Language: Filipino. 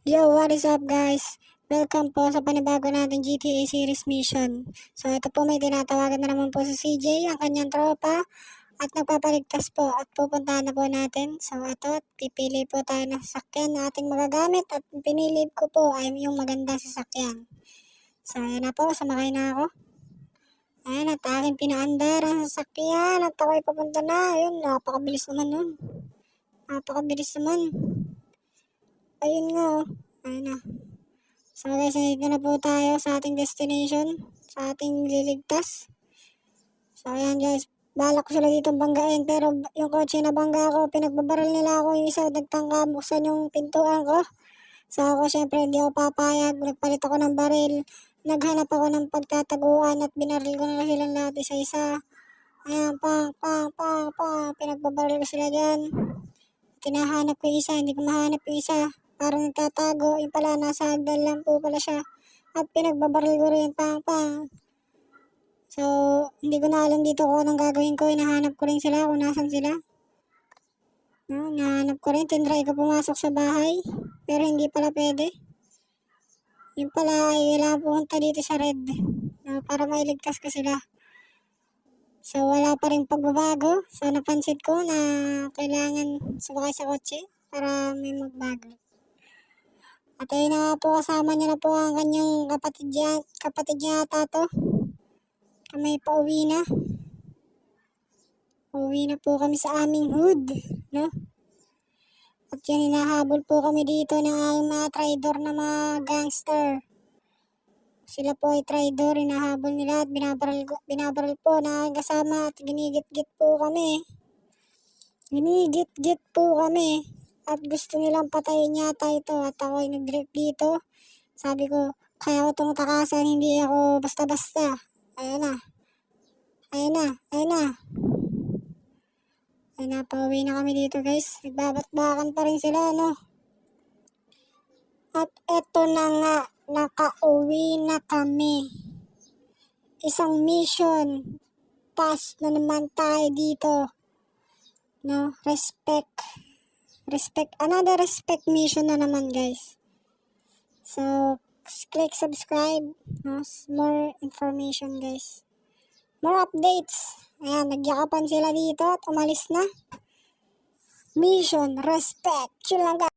Yo, what is up guys? Welcome po sa panibago nating GTA series mission. So ito po, may tinatawagan na naman po si CJ, ang kanyang tropa, at nagpapaligtas po at pupuntahan na po natin. So ito, pipili po tayo ng sasakyan na ating magagamit at pinili ko po ay yung magandang sasakyan. So ayan na po, sumakay na ako. Ayan, at aking pinaandar ang sasakyan at ako'y papunta na. Ayun, napakabilis naman nun. Napakabilis naman. Ayun nga oh. Ayun na. So guys, nandito na po tayo sa ating destination, sa ating liligtas. So ayan guys, balak ko sila dito banggain, pero yung kotse na bangga ko, pinagbabaril nila ako, yung isa nagtangka buksan yung pintuan ko. So ako syempre hindi ako papayag, nagpalit ako ng baril, naghanap ako ng pagtataguan at binaril ko na silang lahat isa-isa. Ayan, pang, pinagbabaril ko sila dyan. Tinahanap ko yung isa, hindi ko mahanap yung isa. Parang nagtatago, yung pala nasa hagdan lang po pala siya. At pinagbabaril ko rin, pang. So, hindi ko na alam dito kung anong gagawin ko. Hinahanap ko rin sila kung nasan sila. No, hinahanap ko rin, tinry ko pumasok sa bahay. Pero hindi pala pwede. Yung pala ay kailangan pumunta dito sa red. No, para mailigtas ko sila. So, wala pa rin pagbabago. So, napansin ko na kailangan sumakay sa kotse para may magbago. At ayun na nga po, kasama niya na po ang kanyang kapatid niya yata to. Kami pauwi na. Pauwi na po kami sa aming hood, no? At yan, hinahabol po kami dito ng aming mga traidor na mga gangster. Sila po ay traidor, hinahabol nila at binabaril po na aking kasama at ginigit-git po kami. Ginigit-git po kami. At gusto nilang patayin yata ito at ako ay nag-drift dito. Sabi ko, kaya ko itong takasan, hindi ako basta-basta. Ayun na. Ayun na. Ayun na. Ayun na, pauwi na kami dito guys. Nagbabatbakan pa rin sila, no? At eto na nga, nakauwi na kami. Isang mission. Pass na naman tayo dito. No? Another respect mission na naman guys. So, click subscribe. No? More information guys. More updates. Ayan, nagyakapan sila dito at umalis na. Mission, respect. Chill lang guys.